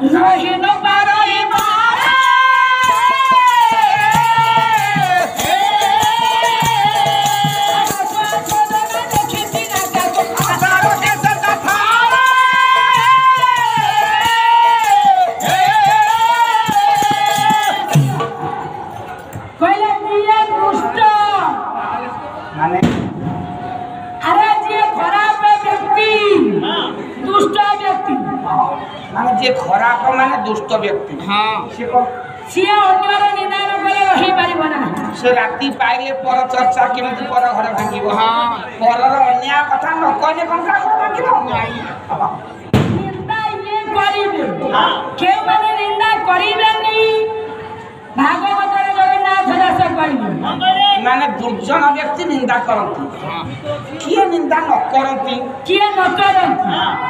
রহিন পারই বারে जे खराब माने दुष्ट व्यक्ति हाँ सी अन्यर निंदा न कले रही पारिबो ना से राती पाइले पर चर्चा केमति पर घर भांगिबो हाँ परर अन्याय कथा न कहले कोन का घर भांगिबो निंदा ये करिबे के माने निंदा करिबेनी भागवत रे जगन्नाथ दास कहले माने दुर्जन व्यक्ति निंदा करती किए निंदा न करती किए न करती